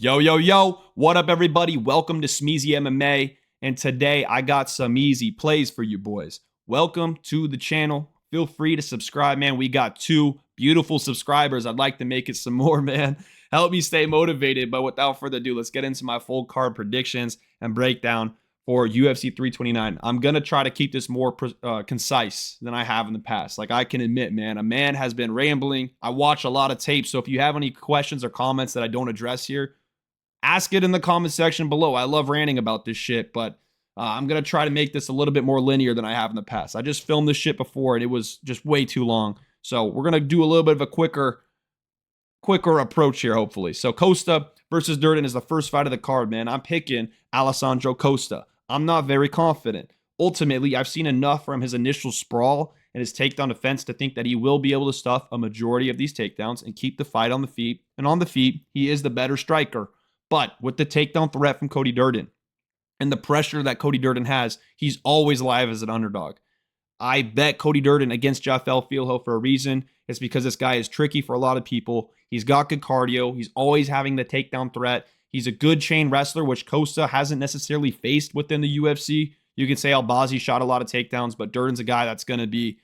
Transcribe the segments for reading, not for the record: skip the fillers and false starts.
Yo, yo, yo. What up, everybody? Welcome to Smeezy MMA. And today I got some easy plays for you boys. Welcome to the channel. Feel free to subscribe, man. We got 2 beautiful subscribers. I'd like to make it some more, man. Help me stay motivated. But without further ado, let's get into my full card predictions and breakdown for UFC 329. I'm going to try to keep this more concise than I have in the past. Like, I can admit, man, a man has been rambling. I watch a lot of tape. So if you have any questions or comments that I don't address here, ask it in the comment section below. I love ranting about this shit, but I'm going to try to make this a little bit more linear than I have in the past. I just filmed this shit before, and it was just way too long. So we're going to do a little bit of a quicker approach here, hopefully. So Costa versus Durden is the first fight of the card, man. I'm picking Alessandro Costa. I'm not very confident. Ultimately, I've seen enough from his initial sprawl and his takedown defense to think that he will be able to stuff a majority of these takedowns and keep the fight on the feet. And on the feet, he is the better striker. But with the takedown threat from Cody Durden and the pressure that Cody Durden has, he's always live as an underdog. I bet Cody Durden against Jafel Filho for a reason. It's because this guy is tricky for a lot of people. He's got good cardio. He's always having the takedown threat. He's a good chain wrestler, which Costa hasn't necessarily faced within the UFC. You can say Albazi shot a lot of takedowns, but Durden's a guy that's going to be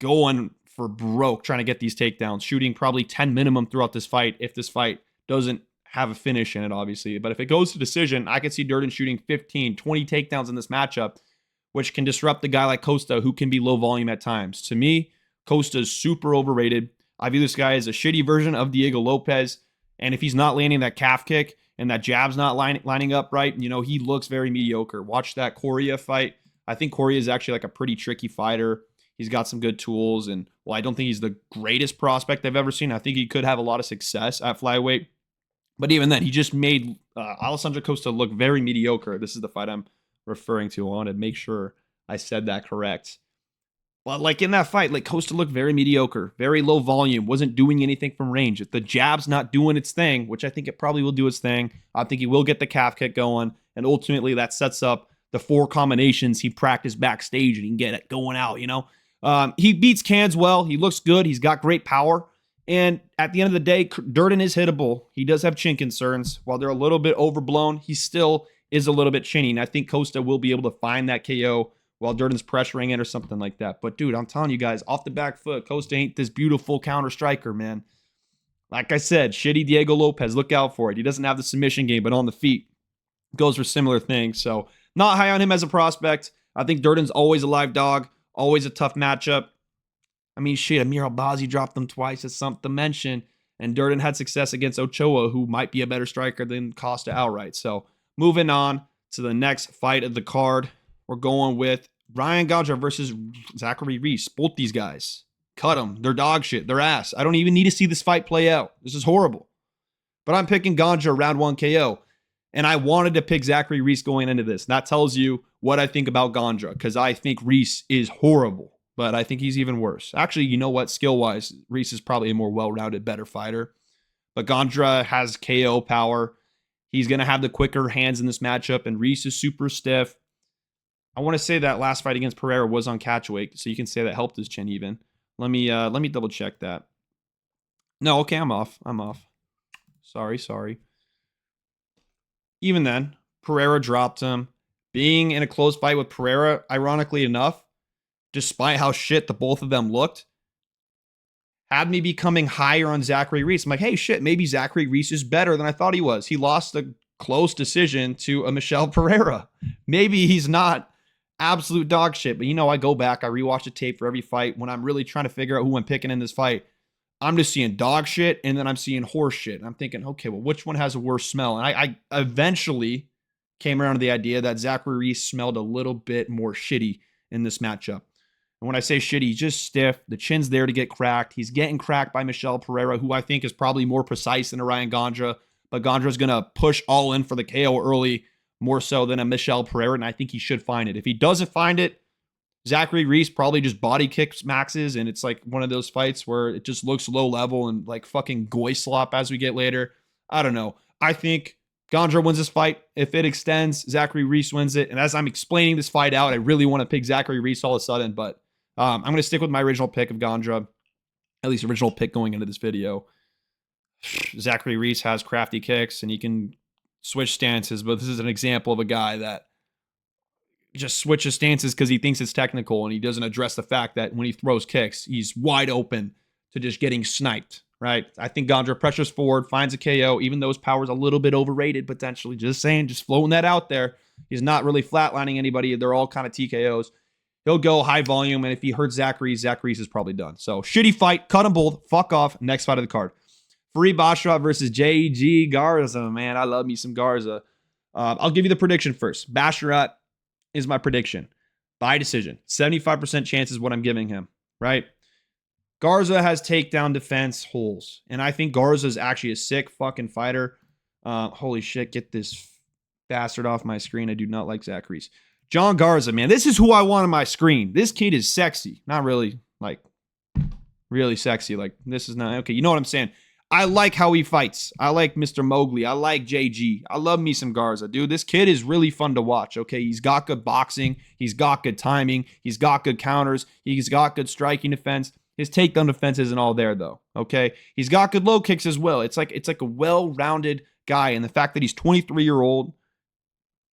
going for broke trying to get these takedowns, shooting probably 10 minimum throughout this fight if this fight doesn't have a finish in it, obviously. But if it goes to decision, I could see Durden shooting 15, 20 takedowns in this matchup, which can disrupt a guy like Costa, who can be low volume at times. To me, Costa is super overrated. I view this guy as a shitty version of Diego Lopez. And if he's not landing that calf kick and that jab's not lining up right, you know, he looks very mediocre. Watch that Correa fight. I think Correa is actually like a pretty tricky fighter. He's got some good tools. And, well, I don't think he's the greatest prospect I've ever seen. I think he could have a lot of success at flyweight. But even then, he just made Alessandro Costa look very mediocre. This is the fight I'm referring to. I wanted to make sure I said that correct. But like in that fight, like Costa looked very mediocre, very low volume, wasn't doing anything from range. If the jab's not doing its thing, which I think it probably will do its thing, I think he will get the calf kick going. And ultimately, that sets up the 4 combinations he practiced backstage and he can get it going out, you know? He beats Cans well. He looks good. He's got great power. And at the end of the day, Durden is hittable. He does have chin concerns. While they're a little bit overblown, he still is a little bit chinny. And I think Costa will be able to find that KO while Durden's pressuring it or something like that. But, dude, I'm telling you guys, off the back foot, Costa ain't this beautiful counter striker, man. Like I said, shitty Diego Lopez. Look out for it. He doesn't have the submission game, but on the feet goes for similar things. So, not high on him as a prospect. I think Durden's always a live dog, always a tough matchup. I mean, shit, Amir Albazi dropped them twice. It's something to mention. And Durden had success against Ochoa, who might be a better striker than Costa outright. So, moving on to the next fight of the card, we're going with Ryan Gandra versus Zachary Reese. Both these guys, cut them. They're dog shit. They're ass. I don't even need to see this fight play out. This is horrible. But I'm picking Gandra round 1 KO. And I wanted to pick Zachary Reese going into this. That tells you what I think about Gandra, because I think Reese is horrible. But I think he's even worse. Actually, you know what? Skill-wise, Reese is probably a more well-rounded, better fighter. But Gandra has KO power. He's going to have the quicker hands in this matchup, and Reese is super stiff. I want to say that last fight against Pereira was on catch weight, so you can say that helped his chin even. Let me double check that. No, okay, I'm off. Sorry. Even then, Pereira dropped him. Being in a close fight with Pereira, ironically enough, despite how shit the both of them looked, had me becoming higher on Zachary Reese. I'm like, hey, shit, maybe Zachary Reese is better than I thought he was. He lost a close decision to a Michel Pereira. Maybe he's not absolute dog shit, but you know, I go back, I rewatch the tape for every fight when I'm really trying to figure out who I'm picking in this fight. I'm just seeing dog shit, and then I'm seeing horse shit. And I'm thinking, okay, well, which one has a worse smell? And I eventually came around to the idea that Zachary Reese smelled a little bit more shitty in this matchup. And when I say shitty, he's just stiff. The chin's there to get cracked. He's getting cracked by Michel Pereira, who I think is probably more precise than a Ryan Gandra. But Gandra's going to push all in for the KO early, more so than a Michel Pereira, and I think he should find it. If he doesn't find it, Zachary Reese probably just body kicks Maxes, and it's like one of those fights where it just looks low level and like fucking goy slop as we get later. I don't know. I think Gandra wins this fight. If it extends, Zachary Reese wins it. And as I'm explaining this fight out, I really want to pick Zachary Reese all of a sudden, but I'm going to stick with my original pick of Gandra, at least original pick going into this video. Zachary Reese has crafty kicks and he can switch stances, but this is an example of a guy that just switches stances because he thinks it's technical and he doesn't address the fact that when he throws kicks, he's wide open to just getting sniped, right? I think Gandra pressures forward, finds a KO, even though his power's a little bit overrated potentially. Just saying, just floating that out there. He's not really flatlining anybody. They're all kind of TKOs. He'll go high volume, and if he hurts Zachary is probably done. So, shitty fight. Cut them both. Fuck off. Next fight of the card. Farid Basharat versus JG Garza. Man, I love me some Garza. I'll give you the prediction first. Basharat is my prediction. By decision. 75% chance is what I'm giving him, right? Garza has takedown defense holes, and I think Garza is actually a sick fucking fighter. Holy shit, get this bastard off my screen. I do not like Zachary's. John Garza, man, this is who I want on my screen. This kid is sexy. Not really, like, really sexy. Like, this is not, okay, you know what I'm saying. I like how he fights. I like Mr. Mowgli. I like JG. I love me some Garza, dude. This kid is really fun to watch, okay? He's got good boxing. He's got good timing. He's got good counters. He's got good striking defense. His takedown defense isn't all there, though, okay? He's got good low kicks as well. It's like a well-rounded guy, and the fact that he's 23-year-old,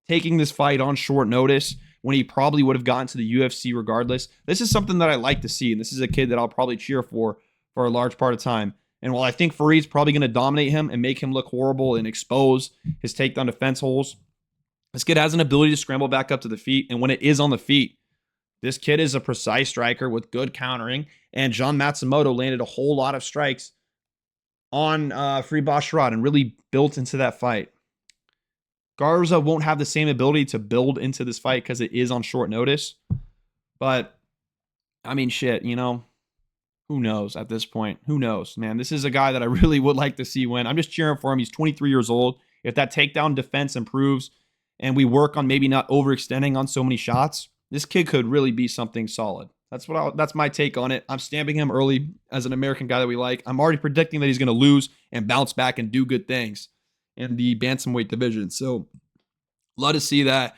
taking this fight on short notice when he probably would have gotten to the UFC regardless. This is something that I like to see, and this is a kid that I'll probably cheer for a large part of time. And while I think Farid's probably going to dominate him and make him look horrible and expose his takedown defense holes, this kid has an ability to scramble back up to the feet, and when it is on the feet, this kid is a precise striker with good countering, and John Matsumoto landed a whole lot of strikes on Farid Basharat and really built into that fight. Garza won't have the same ability to build into this fight because it is on short notice. But, I mean, shit, you know, who knows at this point? Who knows, man? This is a guy that I really would like to see win. I'm just cheering for him. He's 23 years old. If that takedown defense improves and we work on maybe not overextending on so many shots, this kid could really be something solid. That's my take on it. I'm stamping him early as an American guy that we like. I'm already predicting that he's going to lose and bounce back and do good things in the bantamweight division. So, love to see that.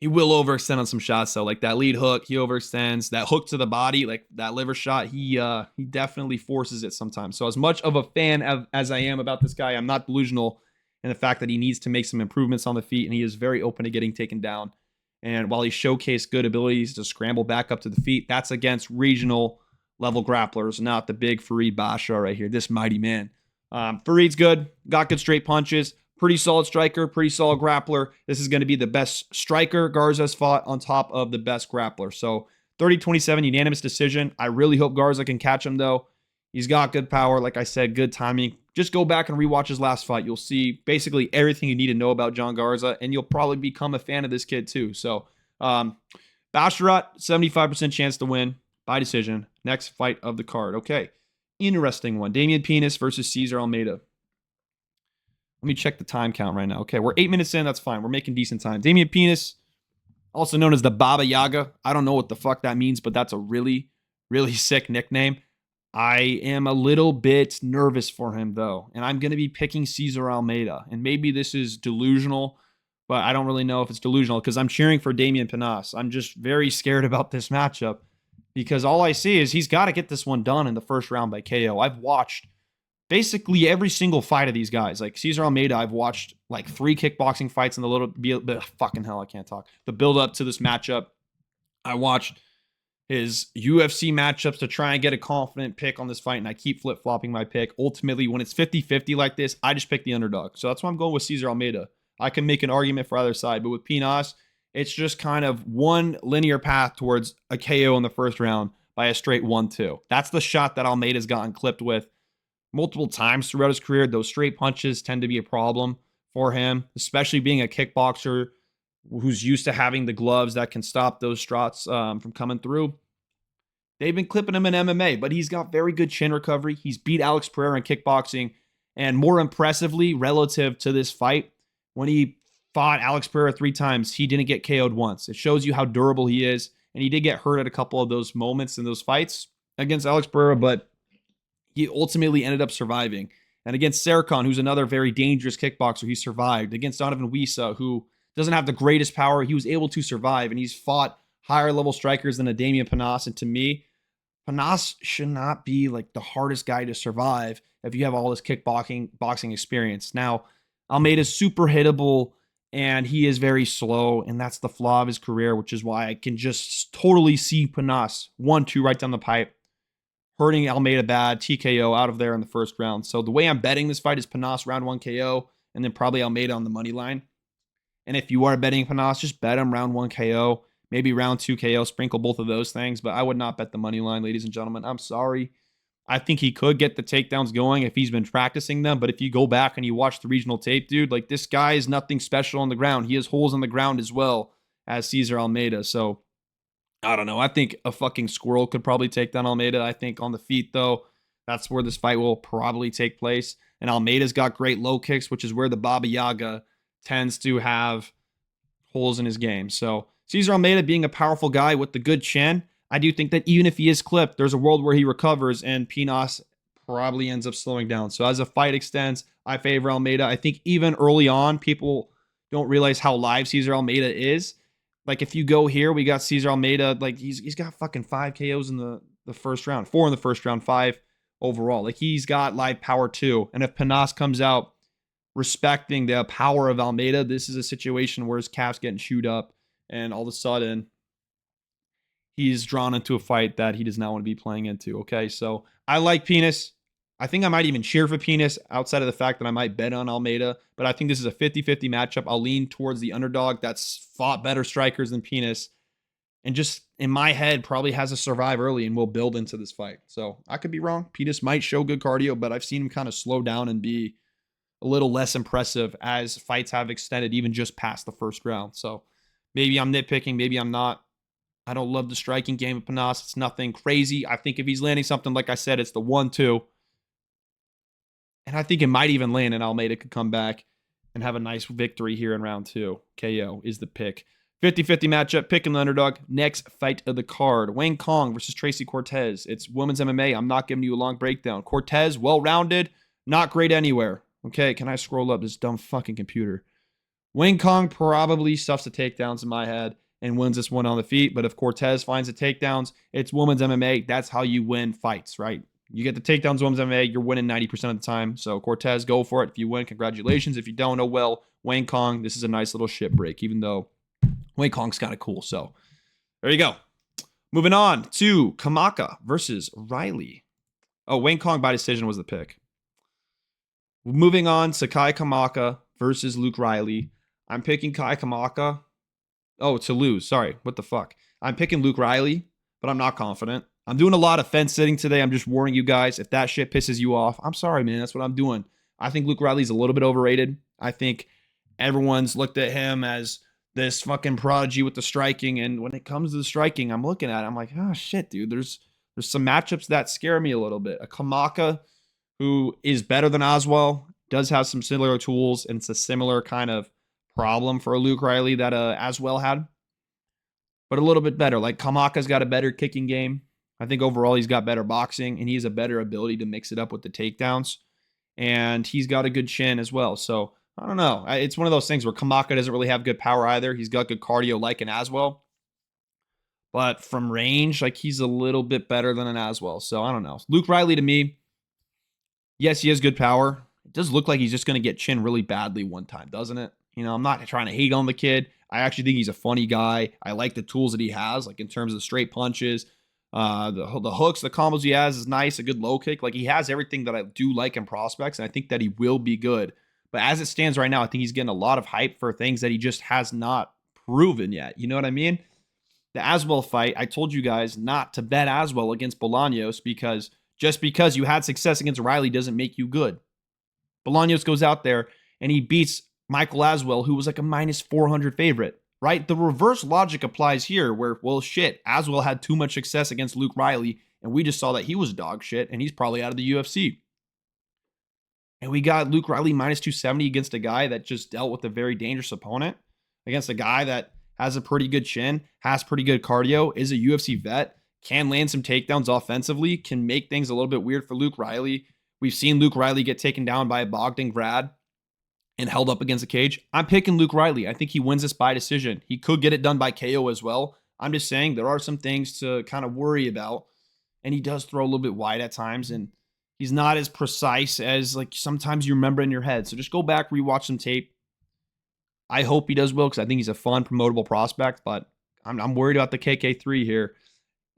He will overextend on some shots, though. Like that lead hook, he overextends. That hook to the body, like that liver shot, he definitely forces it sometimes. So as much of a fan as I am about this guy, I'm not delusional in the fact that he needs to make some improvements on the feet, and he is very open to getting taken down. And while he showcased good abilities to scramble back up to the feet, that's against regional level grapplers, not the big Farid Basharat right here, this mighty man. Farid's good, got good straight punches, pretty solid striker, pretty solid grappler. This is going to be the best striker Garza's fought on top of the best grappler. So 30-27 unanimous decision. I really hope Garza can catch him, though. He's got good power, like I said, good timing. Just go back and rewatch his last fight. You'll see basically everything you need to know about John Garza, and you'll probably become a fan of this kid too. So Basharat, 75% chance to win by decision. Next fight of the card. Okay. Interesting one. Damian Pinas versus Cesar Almeida. Let me check the time count right now. Okay, we're 8 minutes in. That's fine. We're making decent time. Damian Pinas, also known as the Baba Yaga. I don't know what the fuck that means, but that's a really, really sick nickname. I am a little bit nervous for him, though, and I'm going to be picking Cesar Almeida. And maybe this is delusional, but I don't really know if it's delusional because I'm cheering for Damian Pinas. I'm just very scared about this matchup because all I see is he's got to get this one done in the first round by KO. I've watched basically every single fight of these guys. Like Cesar Almeida, I've watched like 3 kickboxing fights in the fucking hell, I can't talk. The build up to this matchup. I watched his UFC matchups to try and get a confident pick on this fight, and I keep flip-flopping my pick. Ultimately, when it's 50-50 like this, I just pick the underdog. So that's why I'm going with Cesar Almeida. I can make an argument for either side, but with Pinas, it's just kind of one linear path towards a KO in the first round by a straight 1-2. That's the shot that Almeida's gotten clipped with multiple times throughout his career. Those straight punches tend to be a problem for him, especially being a kickboxer who's used to having the gloves that can stop those shots from coming through. They've been clipping him in MMA, but he's got very good chin recovery. He's beat Alex Pereira in kickboxing, and more impressively, relative to this fight, when he fought Alex Pereira 3 times, he didn't get KO'd once. It shows you how durable he is, and he did get hurt at a couple of those moments in those fights against Alex Pereira, but he ultimately ended up surviving. And against Serkan, who's another very dangerous kickboxer, he survived. Against Donovan Wisa, who doesn't have the greatest power, he was able to survive, and he's fought higher level strikers than a Damian Pinas, and to me, Pinas should not be like the hardest guy to survive if you have all this boxing experience. Now, Almeida's super hittable and he is very slow, and that's the flaw of his career, which is why I can just totally see Pinas 1-2 right down the pipe, hurting Almeida bad, TKO out of there in the first round. So the way I'm betting this fight is Pinas round 1 KO, and then probably Almeida on the money line. And if you are betting Pinas, just bet him round 1 KO, maybe round 2 KO, sprinkle both of those things. But I would not bet the money line, ladies and gentlemen. I'm sorry. I think he could get the takedowns going if he's been practicing them. But if you go back and you watch the regional tape, dude, like this guy is nothing special on the ground. He has holes on the ground as well as Cesar Almeida. So I don't know. I think a fucking squirrel could probably take down Almeida. I think on the feet, though, that's where this fight will probably take place. And Almeida's got great low kicks, which is where the Baba Yaga tends to have holes in his game. So Cesar Almeida being a powerful guy with the good chin, I do think that even if he is clipped, there's a world where he recovers and Pinas probably ends up slowing down. So as the fight extends, I favor Almeida. I think even early on, people don't realize how live Cesar Almeida is. Like if you go here, we got Cesar Almeida, like he's got fucking 5 KOs in the first round, 4 in the first round, 5 overall. Like he's got live power too. And if Pinas comes out respecting the power of Almeida, this is a situation where his calf's getting chewed up and all of a sudden he's drawn into a fight that he does not want to be playing into. Okay, so I like Pinas. I think I might even cheer for Pinas outside of the fact that I might bet on Almeida, but I think this is a 50-50 matchup. I'll lean towards the underdog that's fought better strikers than Pinas and just in my head probably has to survive early and will build into this fight. So I could be wrong. Pinas might show good cardio, but I've seen him kind of slow down and be a little less impressive as fights have extended even just past the first round. So maybe I'm nitpicking, maybe I'm not. I don't love the striking game of Pinas. It's nothing crazy. I think if he's landing something, like I said, it's the 1-2. And I think it might even land and Almeida could come back and have a nice victory here in round 2. KO is the pick. 50-50 matchup, picking the underdog. Next fight of the card. Wang Cong versus Tracy Cortez. It's women's MMA. I'm not giving you a long breakdown. Cortez, well-rounded, not great anywhere. Okay, can I scroll up this dumb fucking computer? Wang Cong probably stuffs the takedowns in my head and wins this one on the feet. But if Cortez finds the takedowns, it's women's MMA. That's how you win fights, right? You get the takedowns, women's MMA, you're winning 90% of the time. So Cortez, go for it. If you win, congratulations. If you don't, oh well. Wang Cong, this is a nice little shit break, even though Wang Kong's kind of cool. So there you go. Moving on to Kamaka versus Riley. Oh, Wang Cong by decision was the pick. Moving on to Kai Kamaka versus Luke Riley. I'm picking Kai Kamaka. Oh, to lose. Sorry. What the fuck? I'm picking Luke Riley, but I'm not confident. I'm doing a lot of fence sitting today. I'm just warning you guys. If that shit pisses you off, I'm sorry, man. That's what I'm doing. I think Luke Riley's a little bit overrated. I think everyone's looked at him as this fucking prodigy with the striking. And when it comes to the striking, I'm looking at it. I'm like, oh, shit, dude. There's some matchups that scare me a little bit. A Kamaka who is better than Oswell, does have some similar tools, and it's a similar kind of problem for Luke Riley that Aswell had, but a little bit better. Like Kamaka's got a better kicking game. I think overall he's got better boxing and he has a better ability to mix it up with the takedowns, and he's got a good chin as well. So I don't know. It's one of those things where Kamaka doesn't really have good power either. He's got good cardio like an Aswell, but from range, like he's a little bit better than an Aswell. So I don't know. Luke Riley to me, yes, he has good power. It does look like he's just going to get chin really badly one time, doesn't it? You know, I'm not trying to hate on the kid. I actually think he's a funny guy. I like the tools that he has, like in terms of the straight punches, the hooks, the combos he has is nice, a good low kick. Like he has everything that I do like in prospects, and I think that he will be good. But as it stands right now, I think he's getting a lot of hype for things that he just has not proven yet. You know what I mean? The Aswell fight, I told you guys not to bet Aswell against Bolaños because just because you had success against Riley doesn't make you good. Bolaños goes out there and he beats Michael Aswell, who was like a minus 400 favorite, right? The reverse logic applies here where, well, shit, Aswell had too much success against Luke Riley, and we just saw that he was dog shit, and he's probably out of the UFC. And we got Luke Riley minus 270 against a guy that just dealt with a very dangerous opponent, against a guy that has a pretty good chin, has pretty good cardio, is a UFC vet, can land some takedowns offensively, can make things a little bit weird for Luke Riley. We've seen Luke Riley get taken down by a Bogdan grad and held up against the cage. I'm picking Luke Riley. I think he wins this by decision. He could get it done by KO as well. I'm just saying there are some things to kind of worry about and he does throw a little bit wide at times, and he's not as precise as like sometimes you remember in your head. So just go back, rewatch some tape. I hope he does well because I think he's a fun, promotable prospect, but I'm worried about the KK3 here.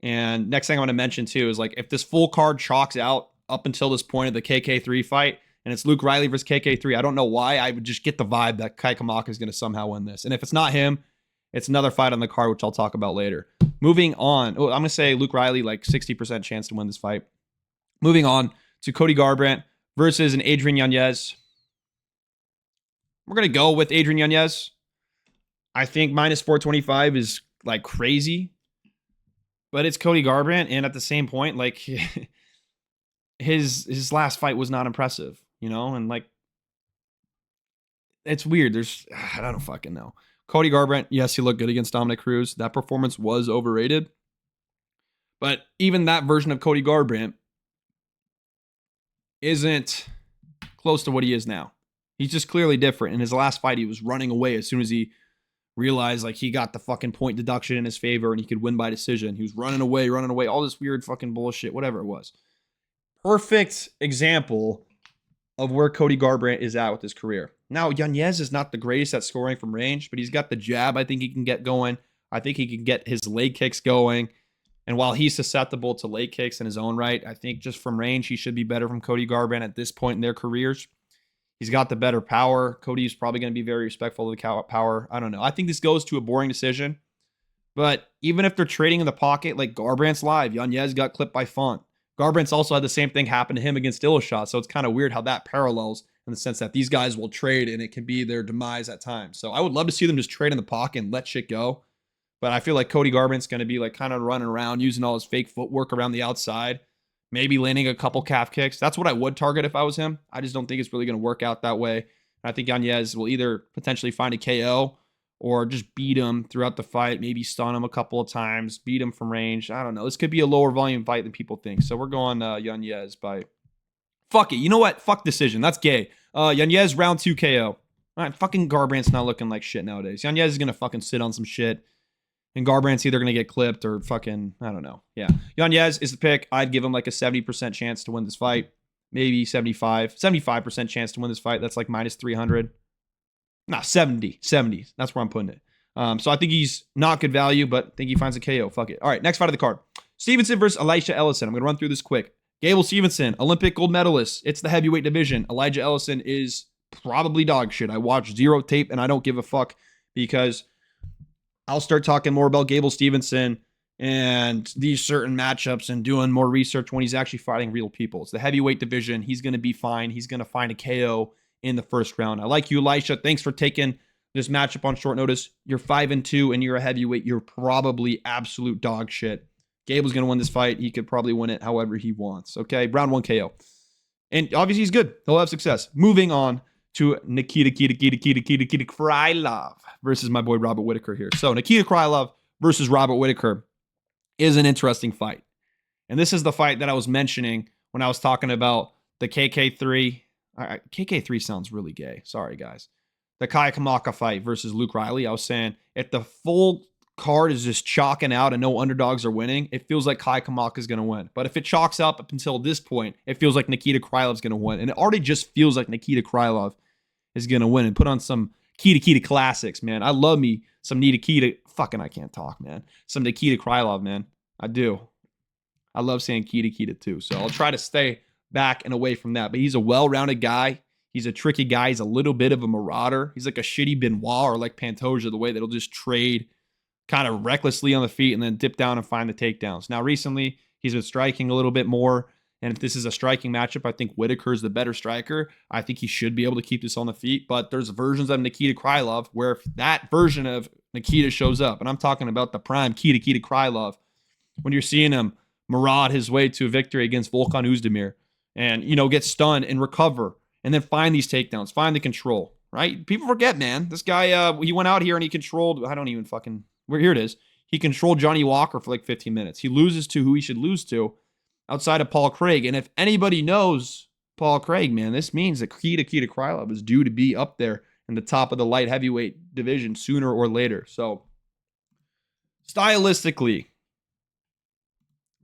And next thing I want to mention too is like if this full card chalks out up until this point of the KK3 fight, and it's Luke Riley versus KK3, I don't know why. I would just get the vibe that Kai Kamaka is going to somehow win this. And if it's not him, it's another fight on the card, which I'll talk about later. Moving on. I'm going to say Luke Riley, like 60% chance to win this fight. Moving on to Cody Garbrandt versus an Adrian Yanez. We're going to go with Adrian Yanez. I think minus 425 is like crazy. But it's Cody Garbrandt, and at the same point, like his last fight was not impressive, you know, and like it's weird. I don't fucking know. Cody Garbrandt, yes, he looked good against Dominic Cruz. That performance was overrated. But even that version of Cody Garbrandt isn't close to what he is now. He's just clearly different. In his last fight, he was running away as soon as he realized like he got the fucking point deduction in his favor and he could win by decision. He was running away, all this weird fucking bullshit, whatever it was. Perfect example of where Cody Garbrandt is at with his career. Now, Yanez is not the greatest at scoring from range, but he's got the jab I think he can get going. I think he can get his leg kicks going. And while he's susceptible to leg kicks in his own right, I think just from range, he should be better from Cody Garbrandt at this point in their careers. He's got the better power. Cody's probably going to be very respectful of the power. I don't know. I think this goes to a boring decision. But even if they're trading in the pocket, like Garbrandt's live, Yanez got clipped by Font. Garbrandt's also had the same thing happen to him against Elisha. So it's kind of weird how that parallels in the sense that these guys will trade and it can be their demise at times. So I would love to see them just trade in the pocket and let shit go. But I feel like Cody Garbrandt's going to be like kind of running around using all his fake footwork around the outside. Maybe landing a couple calf kicks. That's what I would target if I was him. I just don't think it's really going to work out that way. I think Yanez will either potentially find a KO or just beat him throughout the fight, maybe stun him a couple of times, beat him from range. I don't know. This could be a lower volume fight than people think. So we're going Yanez by... Fuck it. You know what? Fuck decision. That's gay. Yanez round 2 KO. All right, fucking Garbrandt's not looking like shit nowadays. Yanez is going to fucking sit on some shit. And Garbrandt's either going to get clipped or fucking, I don't know. Yeah. Yanez is the pick. I'd give him like a 70% chance to win this fight. Maybe 75% chance to win this fight. That's like minus 300. Nah, 70. That's where I'm putting it. So I think he's not good value, but I think he finds a KO. Fuck it. All right, next fight of the card. Steveson versus Elisha Ellison. I'm going to run through this quick. Gable Steveson, Olympic gold medalist. It's the heavyweight division. Elijah Ellison is probably dog shit. I watched zero tape and I don't give a fuck because I'll start talking more about Gable Steveson and these certain matchups and doing more research when he's actually fighting real people. It's the heavyweight division. He's going to be fine. He's going to find a KO in the first round. I like you, Elisha. Thanks for taking this matchup on short notice. You're 5-2 and you're a heavyweight. You're probably absolute dog shit. Gable's going to win this fight. He could probably win it however he wants. Okay, round 1 KO. And obviously he's good. He'll have success. Moving on to Nikita Krylov versus my boy Robert Whittaker here. So Nikita Krylov versus Robert Whittaker is an interesting fight. And this is the fight that I was mentioning when I was talking about the KK3. KK3 sounds really gay. Sorry, guys. The Kai Kamaka fight versus Luke Riley. I was saying if the full card is just chalking out and no underdogs are winning, it feels like Kai Kamaka is going to win. But if it chalks up until this point, it feels like Nikita Krylov is going to win. And it already just feels like Nikita Krylov is going to win and put on some Kita classics, man. I love me some Nikita. Fucking, I can't talk, man. Some Nikita Krylov, man. I do. I love saying Kita too. So I'll try to stay back and away from that. But he's a well-rounded guy. He's a tricky guy. He's a little bit of a marauder. He's like a shitty Benoit or like Pantoja, the way that he'll just trade kind of recklessly on the feet and then dip down and find the takedowns. Now, recently, he's been striking a little bit more. And if this is a striking matchup, I think Whittaker's the better striker. I think he should be able to keep this on the feet. But there's versions of Nikita Krylov where if that version of Nikita shows up, and I'm talking about the prime Nikita Krylov, when you're seeing him maraud his way to a victory against Volkan Oezdemir and, you know, get stunned and recover and then find these takedowns, find the control, right? People forget, man. This guy, he went out here and he controlled, I don't even fucking, here it is. He controlled Johnny Walker for like 15 minutes. He loses to who he should lose to outside of Paul Craig. And if anybody knows Paul Craig, man, this means that Nikita Krylov is due to be up there in the top of the light heavyweight division sooner or later. So stylistically,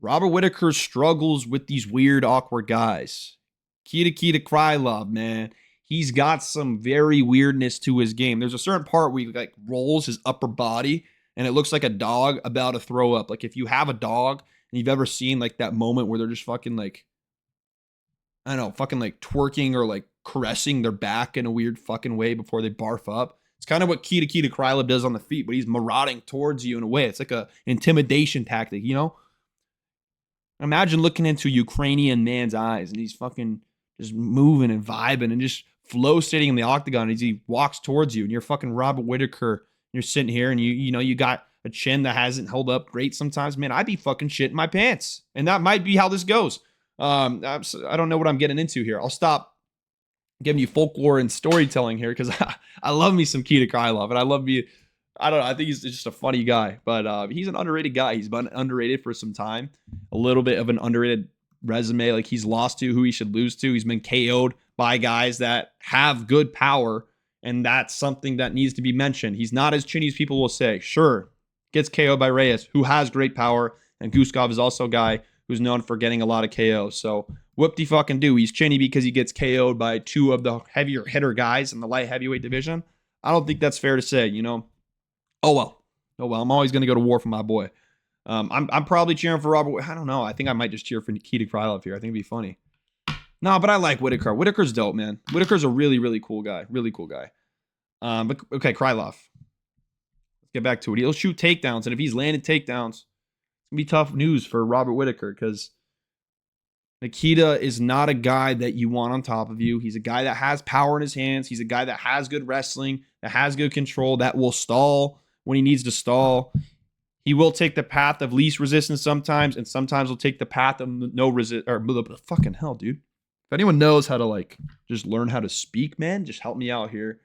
Robert Whittaker struggles with these weird, awkward guys. Nikita Krylov, man. He's got some very weirdness to his game. There's a certain part where he like rolls his upper body and it looks like a dog about to throw up. Like if you have a dog and you've ever seen like that moment where they're just fucking like, I don't know, fucking like twerking or like caressing their back in a weird fucking way before they barf up. It's kind of what Nikita Krylov does on the feet, but he's marauding towards you in a way. It's like a intimidation tactic, you know? Imagine looking into a Ukrainian man's eyes and he's fucking just moving and vibing and just flow sitting in the octagon as he walks towards you and you're fucking Robert Whittaker. You're sitting here and you got a chin that hasn't held up great sometimes. Man, I'd be fucking shitting my pants. And that might be how this goes. I don't know what I'm getting into here. I'll stop giving you folklore and storytelling here because I love me some Nikita Krylov and I don't know. I think he's just a funny guy, but he's an underrated guy. He's been underrated for some time. A little bit of an underrated resume. Like he's lost to who he should lose to. He's been KO'd by guys that have good power, and that's something that needs to be mentioned. He's not as chinny as people will say. Sure, gets KO'd by Reyes, who has great power, and Guskov is also a guy who's known for getting a lot of KOs. So whoop-de-fucking-do. He's chinny because he gets KO'd by two of the heavier hitter guys in the light heavyweight division. I don't think that's fair to say, you know. Oh well. I'm always going to go to war for my boy. I'm probably cheering for Robert. I don't know. I think I might just cheer for Nikita Krylov here. I think it'd be funny. No, but I like Whittaker. Whittaker's dope, man. Whittaker's a really, really cool guy. Really cool guy. But okay, Krylov. Let's get back to it. He'll shoot takedowns, and if he's landed takedowns, it's gonna be tough news for Robert Whittaker because Nikita is not a guy that you want on top of you. He's a guy that has power in his hands. He's a guy that has good wrestling, that has good control, that will stall when he needs to stall. He will take the path of least resistance sometimes, and sometimes will take the path of no resist. Or fucking hell, dude. If anyone knows how to like just learn how to speak, man, just help me out here.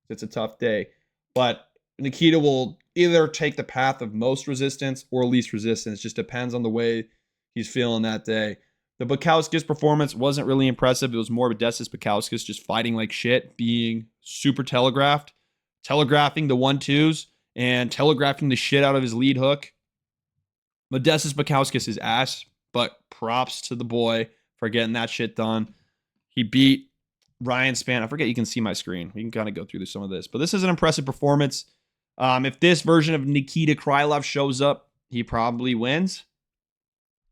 It's a tough day. But Nikita will either take the path of most resistance or least resistance. Just depends on the way he's feeling that day. The Bukowskis performance wasn't really impressive. It was more Modestas Bukowskis just fighting like shit, being super telegraphed, telegraphing the 1-2s, and telegraphing the shit out of his lead hook. Modestas Bukowskis is ass, but props to the boy for getting that shit done. He beat Ryan Spann. I forget you can see my screen. We can kind of go through some of this. But this is an impressive performance. If this version of Nikita Krylov shows up, he probably wins.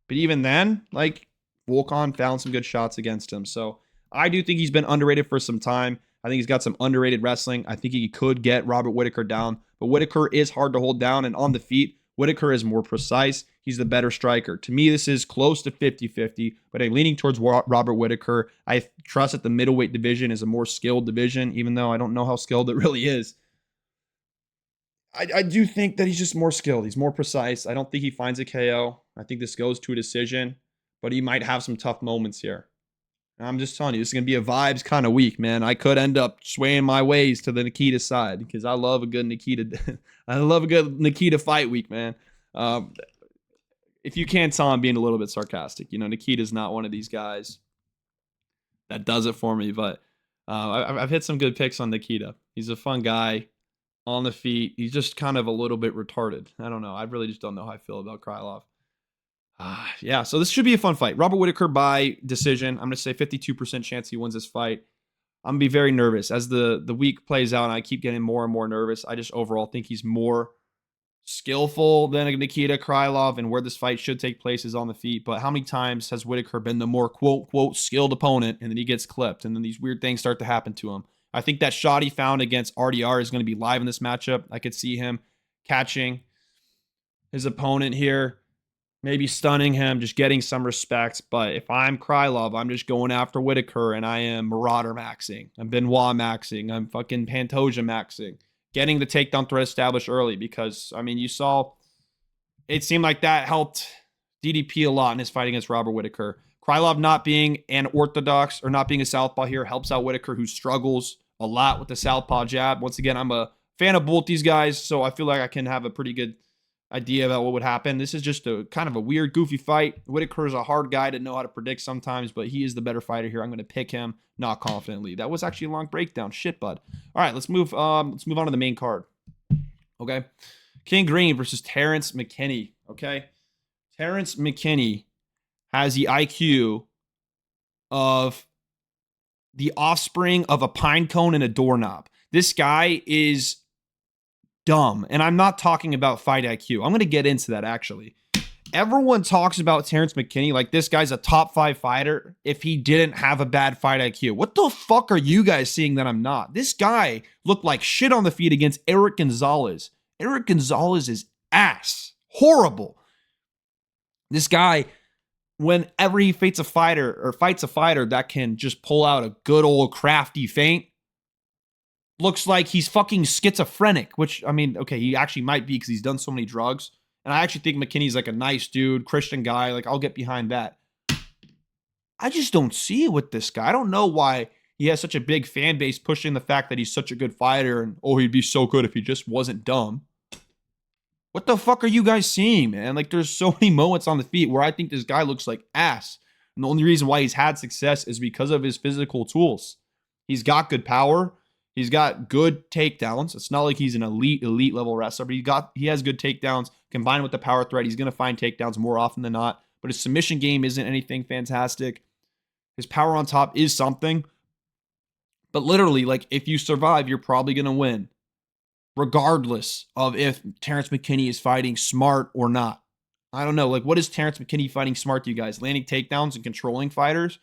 But even then, like, Volkan found some good shots against him. So I do think he's been underrated for some time. I think he's got some underrated wrestling. I think he could get Robert Whittaker down. But Whittaker is hard to hold down. And on the feet, Whittaker is more precise. He's the better striker. To me, this is close to 50-50, but I'm leaning towards Robert Whittaker. I trust that the middleweight division is a more skilled division, even though I don't know how skilled it really is. I do think that he's just more skilled. He's more precise. I don't think he finds a KO. I think this goes to a decision, but he might have some tough moments here. And I'm just telling you, this is going to be a vibes kind of week, man. I could end up swaying my ways to the Nikita side because I love a good Nikita. I love a good Nikita fight week, man. If you can't tell, I'm being a little bit sarcastic. You know, Nikita's not one of these guys that does it for me, but I've hit some good picks on Nikita. He's a fun guy on the feet. He's just kind of a little bit retarded. I don't know. I really just don't know how I feel about Krylov. Yeah, so this should be a fun fight. Robert Whittaker by decision. I'm going to say 52% chance he wins this fight. I'm going to be very nervous. As the week plays out and I keep getting more and more nervous, I just overall think he's more skillful than Nikita Krylov, and where this fight should take place is on the feet. But how many times has Whittaker been the more quote skilled opponent, and then he gets clipped, and then these weird things start to happen to him? I think that shot he found against RDR is going to be live in this matchup. I could see him catching his opponent here, maybe stunning him, just getting some respect. But if I'm Krylov, I'm just going after Whittaker, and I am Marauder maxing. I'm Benoit maxing. I'm fucking Pantoja maxing. Getting the takedown threat established early because, I mean, you saw it seemed like that helped DDP a lot in his fight against Robert Whittaker. Krylov not being an orthodox or not being a southpaw here helps out Whittaker, who struggles a lot with the southpaw jab. Once again, I'm a fan of both these guys, so I feel like I can have a pretty good idea about what would happen. This is just a kind of a weird, goofy fight. Whittaker is a hard guy to know how to predict sometimes, but he is the better fighter here. I'm going to pick him, not confidently. That was actually a long breakdown. Shit, bud. All right, let's move on to the main card. Okay. King Green versus Terrence McKinney. Okay. Terrence McKinney has the IQ of the offspring of a pine cone and a doorknob. This guy is dumb. And I'm not talking about fight IQ. I'm going to get into that actually. Everyone talks about Terrence McKinney like this guy's a top 5 fighter if he didn't have a bad fight IQ. What the fuck are you guys seeing that I'm not? This guy looked like shit on the feet against Eric Gonzalez. Eric Gonzalez is ass. Horrible. This guy, whenever he fights a fighter that can just pull out a good old crafty feint, looks like he's fucking schizophrenic, which, I mean, okay, he actually might be because he's done so many drugs. And I actually think McKinney's like a nice dude, Christian guy. Like, I'll get behind that. I just don't see it with this guy. I don't know why he has such a big fan base pushing the fact that he's such a good fighter and, oh, he'd be so good if he just wasn't dumb. What the fuck are you guys seeing, man? Like, there's so many moments on the feet where I think this guy looks like ass. And the only reason why he's had success is because of his physical tools. He's got good power. He's got good takedowns. It's not like he's an elite level wrestler, but he has good takedowns. Combined with the power threat, he's going to find takedowns more often than not. But his submission game isn't anything fantastic. His power on top is something. But literally, like, if you survive, you're probably going to win. Regardless of if Terrence McKinney is fighting smart or not. I don't know. Like, what is Terrence McKinney fighting smart to you guys? Landing takedowns and controlling fighters?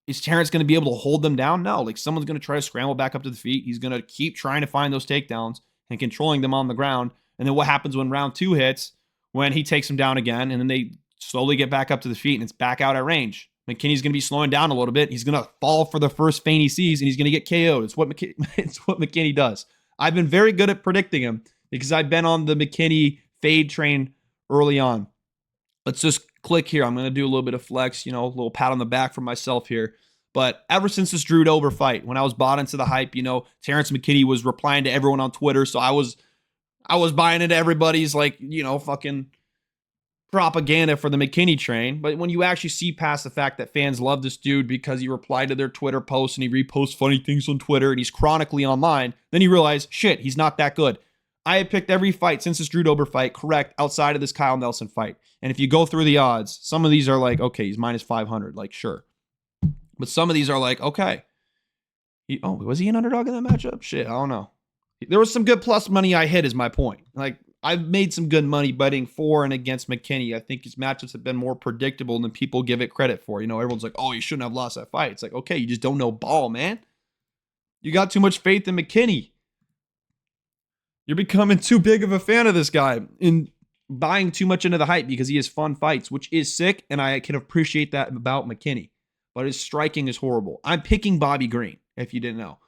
Is Terrence going to be able to hold them down? No. Like, someone's going to try to scramble back up to the feet. He's going to keep trying to find those takedowns and controlling them on the ground. And then what happens when round 2 hits? When he takes them down again, and then they slowly get back up to the feet, and it's back out at range. McKinney's going to be slowing down a little bit. He's going to fall for the first feint he sees, and he's going to get KO'd. It's what McKinney does. I've been very good at predicting him because I've been on the McKinney fade train early on. Let's just click here. I'm going to do a little bit of flex, a little pat on the back for myself here. But ever since this Drew Dober fight, when I was bought into the hype, Terrence McKinney was replying to everyone on Twitter. So I was buying into everybody's fucking propaganda for the McKinney train. But when you actually see past the fact that fans love this dude because he replied to their Twitter posts and he reposts funny things on Twitter and he's chronically online, then you realize, shit, he's not that good. I had picked every fight since this Drew Dober fight correct outside of this Kyle Nelson fight. And if you go through the odds, some of these are like, okay, he's minus 500. Like, sure. But some of these are like, okay. Was he an underdog in that matchup? Shit, I don't know. There was some good plus money I hit is my point. Like, I've made some good money betting for and against McKinney. I think his matchups have been more predictable than people give it credit for. Everyone's like, oh, you shouldn't have lost that fight. It's like, okay, you just don't know ball, man. You got too much faith in McKinney. You're becoming too big of a fan of this guy and buying too much into the hype because he has fun fights, which is sick, and I can appreciate that about McKinney. But his striking is horrible. I'm picking Bobby Green, if you didn't know.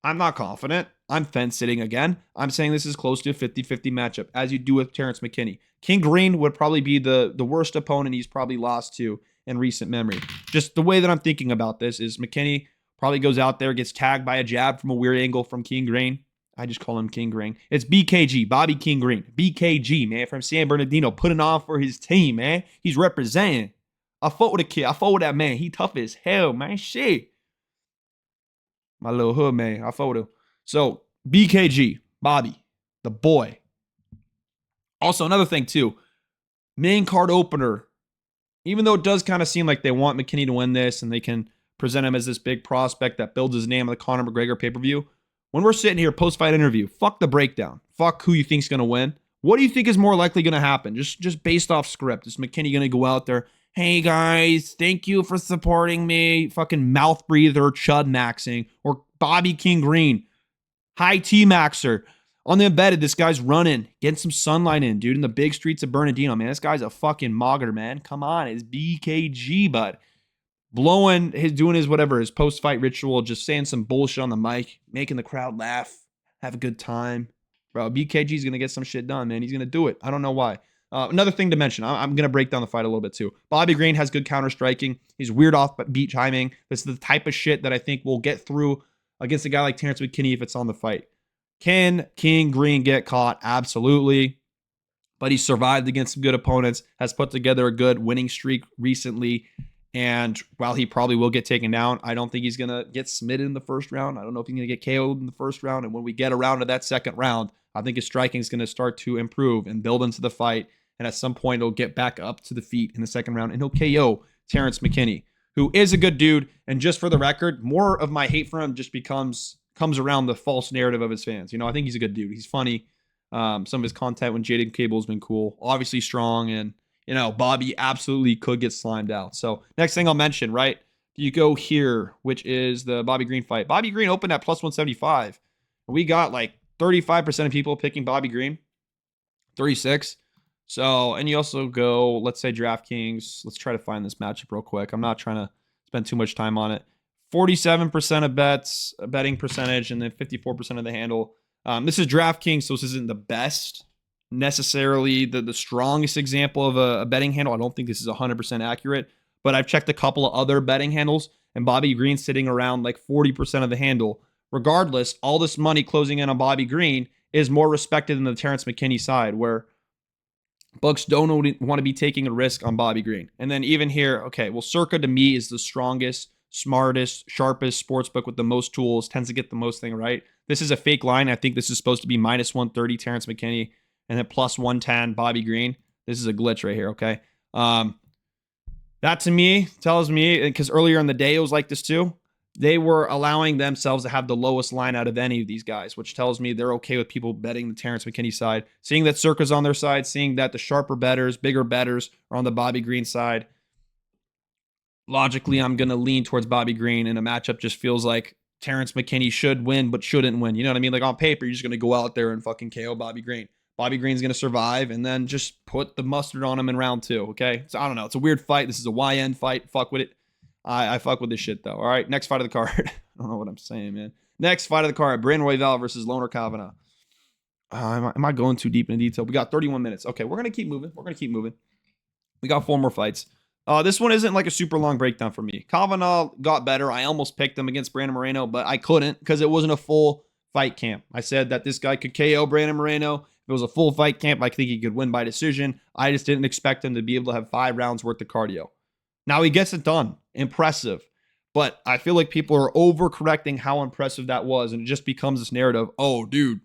I'm not confident. I'm fence sitting again. I'm saying this is close to a 50-50 matchup, as you do with Terrence McKinney. King Green would probably be the worst opponent he's probably lost to in recent memory. Just the way that I'm thinking about this is McKinney probably goes out there, gets tagged by a jab from a weird angle from King Green. I just call him King Green. It's BKG, Bobby King Green. BKG, man, from San Bernardino, putting on for his team, man. He's representing. I fought with the kid. I fought with that man. He tough as hell, man. Shit. My little hood, man. I fought with him. So, BKG, Bobby, the boy. Also, another thing, too. Main card opener. Even though it does kind of seem like they want McKinney to win this and they can present him as this big prospect that builds his name on the Conor McGregor pay-per-view, when we're sitting here post-fight interview, fuck the breakdown. Fuck who you think's going to win. What do you think is more likely going to happen? Just based off script. Is McKinney going to go out there, hey guys, thank you for supporting me, fucking mouth breather, chud maxing, or Bobby King Green, high T maxer. On the embedded, this guy's running, getting some sunlight in, dude, in the big streets of Bernardino, man. This guy's a fucking mogger, man. Come on, it's BKG, bud. Doing his whatever, his post-fight ritual, just saying some bullshit on the mic, making the crowd laugh, have a good time. Bro, BKG's going to get some shit done, man. He's going to do it. I don't know why. Another thing to mention, I'm going to break down the fight a little bit too. Bobby Green has good counter striking. He's weird off beat timing. This is the type of shit that I think will get through against a guy like Terrence McKinney if it's on the fight. Can King Green get caught? Absolutely. But he survived against some good opponents, has put together a good winning streak recently. And while he probably will get taken down, I don't think he's going to get submitted in the first round. I don't know if he's going to get KO'd in the first round. And when we get around to that second round, I think his striking is going to start to improve and build into the fight. and at some point he'll get back up to the feet in the second round, and he'll KO Terrence McKinney, who is a good dude. And just for the record, more of my hate for him just comes around the false narrative of his fans. I think he's a good dude. He's funny. Some of his content when Jaden Cable's been cool. Obviously strong, and Bobby absolutely could get slimed out. So next thing I'll mention, right? You go here, which is the Bobby Green fight. Bobby Green opened at plus 175. We got like 35% of people picking Bobby Green, 36. So, and you also go, let's say DraftKings. Let's try to find this matchup real quick. I'm not trying to spend too much time on it. 47% of bets, betting percentage, and then 54% of the handle. This is DraftKings, so this isn't the best, necessarily the strongest example of a betting handle. I don't think this is 100% accurate, but I've checked a couple of other betting handles, and Bobby Green's sitting around like 40% of the handle. Regardless, all this money closing in on Bobby Green is more respected than the Terrence McKinney side, where books don't want to be taking a risk on Bobby Green. And then even here, okay, well, Circa to me is the strongest, smartest, sharpest sports book with the most tools, tends to get the most thing right. This is a fake line. I think this is supposed to be minus 130 Terrence McKinney and then plus 110 Bobby Green. This is a glitch right here, okay? That to me tells me, because earlier in the day it was like this too, they were allowing themselves to have the lowest line out of any of these guys, which tells me they're okay with people betting the Terrence McKinney side. Seeing that Circa's on their side, seeing that the sharper bettors, bigger bettors are on the Bobby Green side. Logically, I'm going to lean towards Bobby Green, and a matchup just feels like Terrence McKinney should win, but shouldn't win. You know what I mean? Like on paper, you're just going to go out there and fucking KO Bobby Green. Bobby Green's going to survive, and then just put the mustard on him in round 2, okay? So I don't know. It's a weird fight. This is a YN fight. Fuck with it. I fuck with this shit, though. All right, next fight of the card. I don't know what I'm saying, man. Next fight of the card, Brandon Royval versus Loner Kavanagh. Am I going too deep into detail? We got 31 minutes. Okay, we're going to keep moving. We got 4 more fights. This one isn't like a super long breakdown for me. Kavanagh got better. I almost picked him against Brandon Moreno, but I couldn't because it wasn't a full fight camp. I said that this guy could KO Brandon Moreno. If it was a full fight camp, I think he could win by decision. I just didn't expect him to be able to have 5 rounds worth of cardio. Now he gets it done. Impressive. But I feel like people are overcorrecting how impressive that was, and it just becomes this narrative. Oh, dude,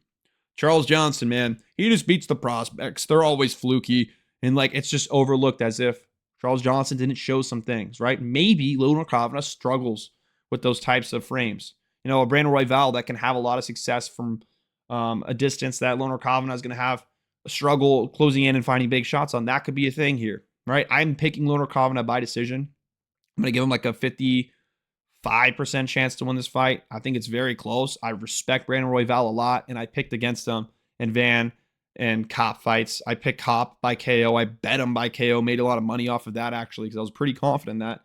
Charles Johnson, man, he just beats the prospects. They're always fluky. And like, it's just overlooked as if Charles Johnson didn't show some things, right? Maybe Loner Kavanagh struggles with those types of frames. You know, a Brandon Royval that can have a lot of success from a distance that Loner Kavanagh is going to have a struggle closing in and finding big shots on. That could be a thing here, right? I'm picking Loner Kavanagh by decision. I'm going to give him like a 55% chance to win this fight. I think it's very close. I respect Brandon Royval a lot, and I picked against him in Van and Cop fights. I picked Cop by KO. I bet him by KO. Made a lot of money off of that, actually, because I was pretty confident in that.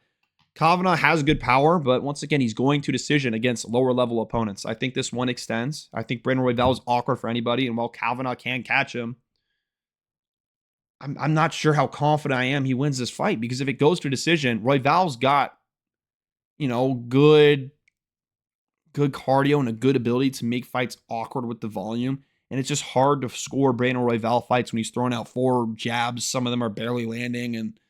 Kavanagh has good power, but once again, he's going to decision against lower-level opponents. I think this one extends. I think Brandon Royval is awkward for anybody, and while Kavanagh can catch him, I'm not sure how confident I am he wins this fight, because if it goes to decision, Royval's got, you know, good cardio and a good ability to make fights awkward with the volume. And it's just hard to score Brandon Royval fights when he's throwing out 4 jabs. Some of them are barely landing. And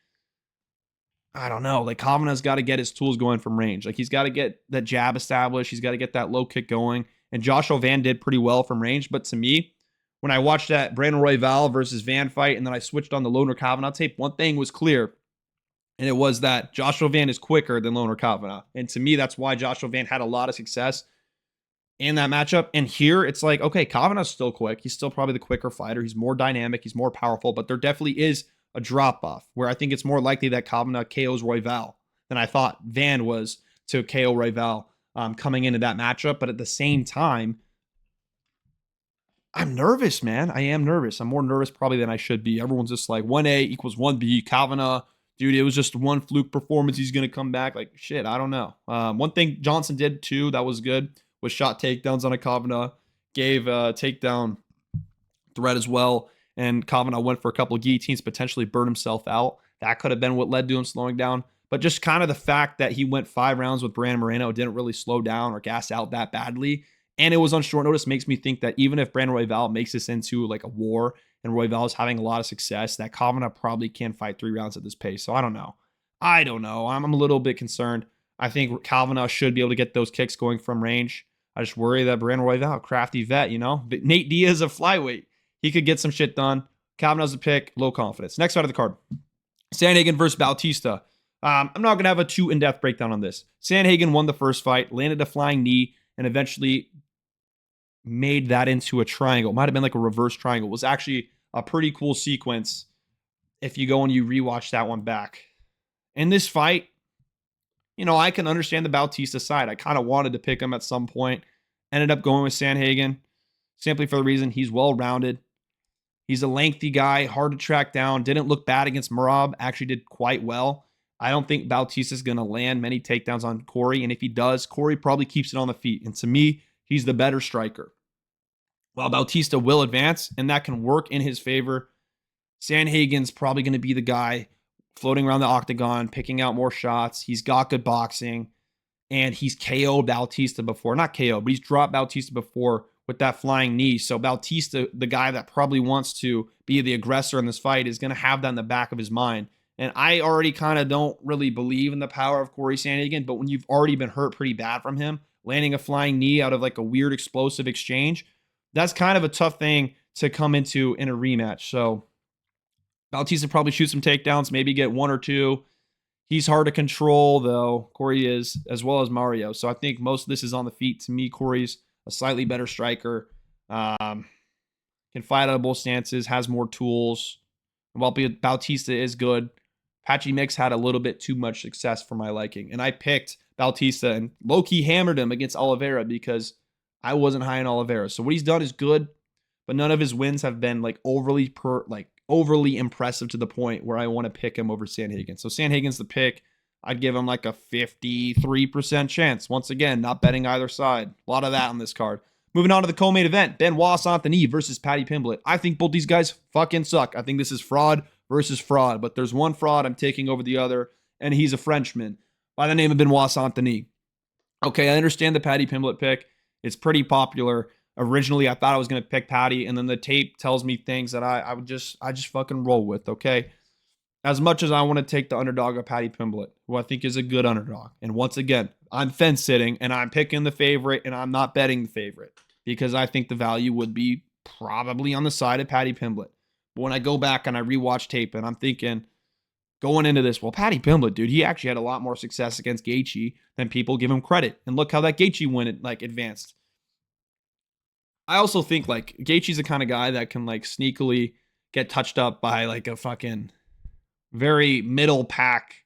I don't know. Like, Kavanagh's got to get his tools going from range. Like, he's got to get that jab established. He's got to get that low kick going. And Joshua Van did pretty well from range. But to me, when I watched that Brandon Royval versus Van fight, and then I switched on the Loner Kavanagh tape, one thing was clear. And it was that Joshua Van is quicker than Loner Kavanagh. And to me, that's why Joshua Van had a lot of success in that matchup. And here, it's like, okay, Kavanagh's still quick. He's still probably the quicker fighter. He's more dynamic. He's more powerful. But there definitely is a drop-off where I think it's more likely that Kavanagh KOs Royval than I thought Van was to KO Royval coming into that matchup. But at the same time, I'm nervous, man. I am nervous. I'm more nervous probably than I should be. Everyone's just like 1A equals 1B. Kavanagh, dude, it was just one fluke performance. He's going to come back. Like, shit, I don't know. One thing Johnson did, too, that was good, was shot takedowns on a Kavanagh. Gave a takedown threat as well. And Kavanagh went for a couple of guillotines, potentially burned himself out. That could have been what led to him slowing down. But just kind of the fact that he went 5 rounds with Brandon Moreno, didn't really slow down or gas out that badly. And it was on short notice, makes me think that even if Brandon Royval makes this into like a war and Royval is having a lot of success, that Kavanagh probably can't fight 3 rounds at this pace. So I don't know. I'm a little bit concerned. I think Kavanagh should be able to get those kicks going from range. I just worry that Brandon Royval, crafty vet, you know, Nate Diaz of flyweight, he could get some shit done. Kavanaugh's the pick, low confidence. Next fight of the card, Sandhagen versus Bautista. I'm not going to have a too in-depth breakdown on this. Sandhagen won the first fight, landed a flying knee, and eventually made that into a triangle. It might have been like a reverse triangle. It was actually a pretty cool sequence if you go and you rewatch that one back. In this fight, I can understand the Bautista side. I kind of wanted to pick him at some point. Ended up going with Sandhagen simply for the reason he's well-rounded. He's a lengthy guy, hard to track down. Didn't look bad against Merab. Actually did quite well. I don't think Bautista's going to land many takedowns on Corey. And if he does, Corey probably keeps it on the feet. And to me, he's the better striker. While Bautista will advance, and that can work in his favor, Sandhagen's probably going to be the guy floating around the octagon, picking out more shots. He's got good boxing, and he's KO'd Bautista before. Not KO'd, but he's dropped Bautista before with that flying knee. So Bautista, the guy that probably wants to be the aggressor in this fight, is going to have that in the back of his mind. And I already kind of don't really believe in the power of Corey Sandhagen, but when you've already been hurt pretty bad from him, landing a flying knee out of like a weird explosive exchange, that's kind of a tough thing to come into in a rematch. So Bautista probably shoot some takedowns, maybe get one or two. He's hard to control, though. Corey is, as well as Mario. So I think most of this is on the feet. To me, Corey's a slightly better striker. Can fight out of both stances, has more tools. And while Bautista is good, Patchy Mix had a little bit too much success for my liking. And I picked Bautista and low-key hammered him against Oliveira because I wasn't high on Oliveira. So what he's done is good, but none of his wins have been like overly impressive to the point where I want to pick him over Sandhagen. So Sandhagen's the pick. I'd give him like a 53% chance. Once again, not betting either side. A lot of that on this card. Moving on to the co-main event, Benoit Saint-Denis versus Paddy Pimblett. I think both these guys fucking suck. I think this is fraud versus fraud, but there's one fraud I'm taking over the other, and he's a Frenchman by the name of Benoit Saint-Denis. Okay, I understand the Paddy Pimblett pick. It's pretty popular. Originally, I thought I was going to pick Paddy, and then the tape tells me things that I just fucking roll with, okay? As much as I want to take the underdog of Paddy Pimblett, who I think is a good underdog. And once again, I'm fence sitting, and I'm picking the favorite, and I'm not betting the favorite because I think the value would be probably on the side of Paddy Pimblett. But when I go back and I rewatch tape, and I'm thinking, going into this, well, Paddy Pimblett, dude, he actually had a lot more success against Gaethje than people give him credit. And look how that Gaethje win advanced. I also think like Gaethje's the kind of guy that can like sneakily get touched up by like a fucking very middle pack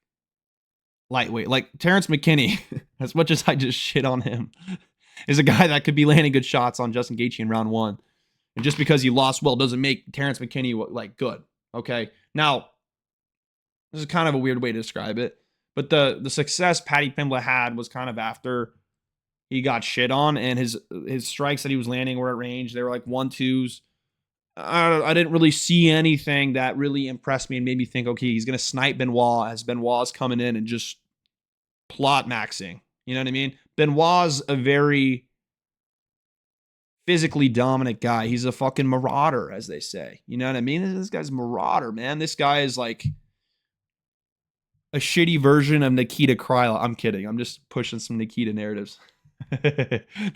lightweight. Like Terrence McKinney, as much as I just shit on him, is a guy that could be landing good shots on Justin Gaethje in round one. And just because he lost well doesn't make Terrence McKinney like good. Okay. Now, this is kind of a weird way to describe it, but the success Paddy Pimblett had was kind of after he got shit on, and his strikes that he was landing were at range. They were like 1-2s. I didn't really see anything that really impressed me and made me think, okay, he's going to snipe Benoit as Benoit's coming in and just plot maxing. You know what I mean? Benoit's a very physically dominant guy. He's a fucking marauder, as they say. You know what I mean? This guy's a marauder, man. This guy is like a shitty version of Nikita Krylov. I'm kidding. I'm just pushing some Nikita narratives.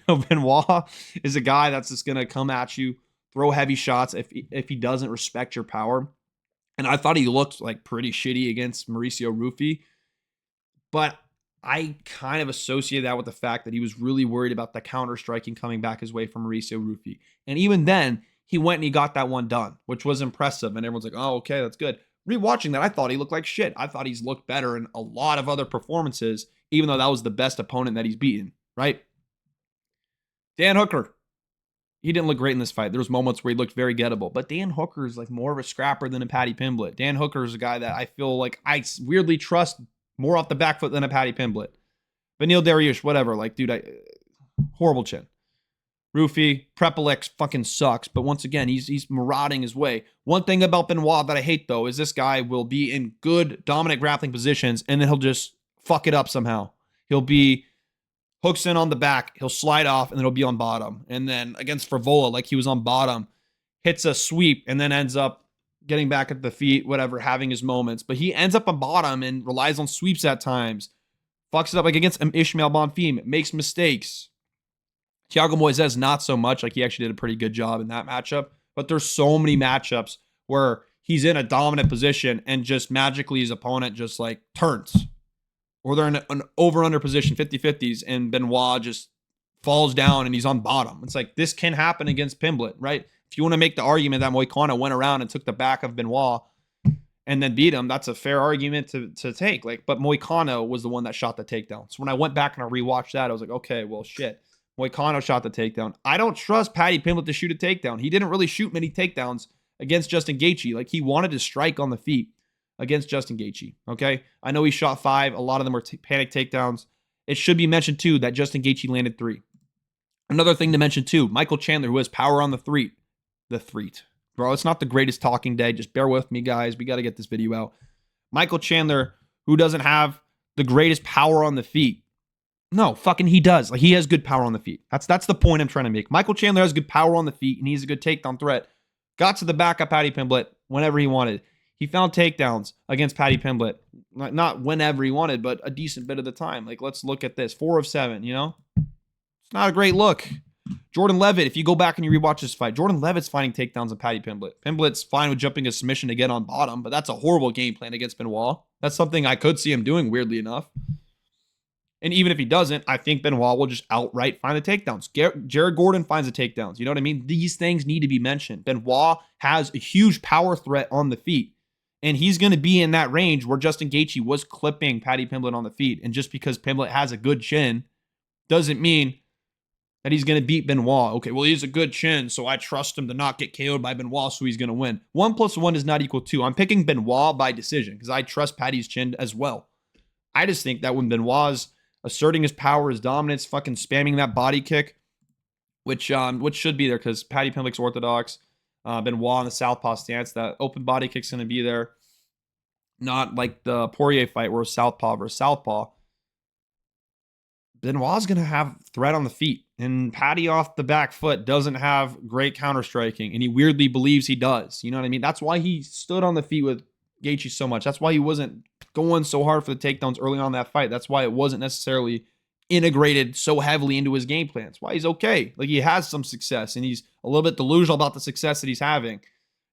No, Benoit is a guy that's just going to come at you, throw heavy shots if he doesn't respect your power. And I thought he looked like pretty shitty against Mauricio Rufy. But I kind of associate that with the fact that he was really worried about the counter striking coming back his way from Mauricio Rufy. And even then, he went and he got that one done, which was impressive. And everyone's like, oh, okay, that's good. Rewatching that, I thought he looked like shit. I thought he's looked better in a lot of other performances, even though that was the best opponent that he's beaten, right? Dan Hooker, he didn't look great in this fight. There was moments where he looked very gettable, but Dan Hooker is like more of a scrapper than a Paddy Pimblett. Dan Hooker is a guy that I feel like I weirdly trust more off the back foot than a Paddy Pimblett. Vanille Dariush, whatever. Like, dude, horrible chin. Rufy, Prepelex fucking sucks, but once again, he's marauding his way. One thing about Benoit that I hate, though, is this guy will be in good, dominant grappling positions, and then he'll just fuck it up somehow. He'll be hooks in on the back, he'll slide off, and then he'll be on bottom. And then against Frivola, like he was on bottom, hits a sweep, and then ends up getting back at the feet, whatever, having his moments. But he ends up on bottom and relies on sweeps at times. Fucks it up like against Ishmael Bonfim, makes mistakes. Thiago Moises, not so much. Like, he actually did a pretty good job in that matchup. But there's so many matchups where he's in a dominant position and just magically his opponent just like turns. Or they're in an over-under position, 50-50s, and Benoit just falls down and he's on bottom. It's like, this can happen against Pimblett, right? If you want to make the argument that Moicano went around and took the back of Benoit and then beat him, that's a fair argument to take. Like, but Moicano was the one that shot the takedown. So when I went back and I rewatched that, I was like, okay, well, shit. Moicano shot the takedown. I don't trust Paddy Pimblett to shoot a takedown. He didn't really shoot many takedowns against Justin Gaethje. Like, he wanted to strike on the feet against Justin Gaethje, okay? I know he shot 5. A lot of them were panic takedowns. It should be mentioned, too, that Justin Gaethje landed 3. Another thing to mention, too, Michael Chandler, who has power on the threat. Bro, it's not the greatest talking day. Just bear with me, guys. We got to get this video out. Michael Chandler, who doesn't have the greatest power on the feet. No, fucking he does. Like, he has good power on the feet. That's the point I'm trying to make. Michael Chandler has good power on the feet, and he's a good takedown threat. Got to the back of Paddy Pimblett whenever he wanted. He found takedowns against Paddy Pimblett. Not whenever he wanted, but a decent bit of the time. Like, let's look at this. 4 of 7, you know? It's not a great look. Jordan Levitt, if you go back and you rewatch this fight, Jordan Levitt's finding takedowns on Paddy Pimblett. Pimblett's fine with jumping a submission to get on bottom, but that's a horrible game plan against Benoit. That's something I could see him doing, weirdly enough. And even if he doesn't, I think Benoit will just outright find the takedowns. Jared Gordon finds the takedowns. You know what I mean? These things need to be mentioned. Benoit has a huge power threat on the feet. And he's going to be in that range where Justin Gaethje was clipping Paddy Pimblett on the feet. And just because Pimblett has a good chin doesn't mean that he's going to beat Benoit. Okay, well, he has a good chin, so I trust him to not get KO'd by Benoit, so he's going to win. 1 + 1 is not equal 2. I'm picking Benoit by decision because I trust Paddy's chin as well. I just think that when Benoit's asserting his power, his dominance, fucking spamming that body kick, which should be there because Paddy Pimblett's orthodox. Benoit in the southpaw stance, that open body kick's going to be there. Not like the Poirier fight where it's southpaw versus southpaw. Benoit's going to have threat on the feet. And Paddy off the back foot doesn't have great counter striking. And he weirdly believes he does. You know what I mean? That's why he stood on the feet with Gaethje so much. That's why he wasn't going so hard for the takedowns early on in that fight. That's why it wasn't necessarily integrated so heavily into his game plan. That's why he's okay. Like, he has some success. And he's a little bit delusional about the success that he's having.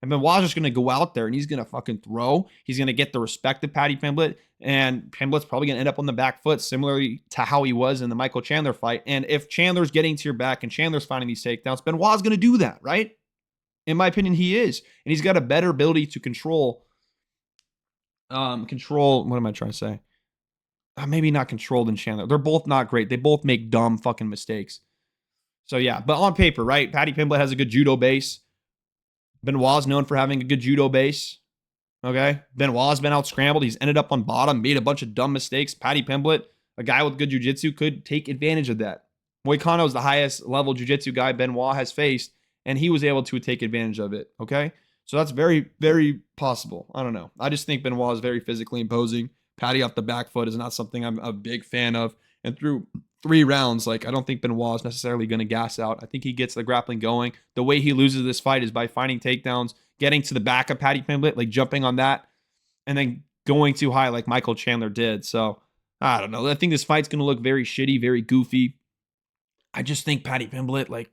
And Benoit's just going to go out there and he's going to fucking throw. He's going to get the respect of Paddy Pimblett. And Pimblett's probably going to end up on the back foot, similarly to how he was in the Michael Chandler fight. And if Chandler's getting to your back and Chandler's finding these takedowns, Benoit's going to do that, right? In my opinion, he is. And he's got a better ability to control, what am I trying to say? Maybe not control than Chandler. They're both not great. They both make dumb fucking mistakes. So yeah, but on paper, right? Paddy Pimblett has a good judo base. Benoit's known for having a good judo base. Okay? Benoit's been out scrambled. He's ended up on bottom, made a bunch of dumb mistakes. Paddy Pimblett, a guy with good jiu-jitsu, could take advantage of that. Moicano is the highest level jiu-jitsu guy Benoit has faced, and he was able to take advantage of it. Okay? So that's very, very possible. I don't know. I just think Benoit is very physically imposing. Paddy off the back foot is not something I'm a big fan of. And through 3 rounds, like, I don't think Benoit is necessarily going to gas out. I think he gets the grappling going. The way he loses this fight is by finding takedowns, getting to the back of Paddy Pimblett, like jumping on that, and then going too high like Michael Chandler did. So, I don't know. I think this fight's going to look very shitty, very goofy. I just think Paddy Pimblett, like,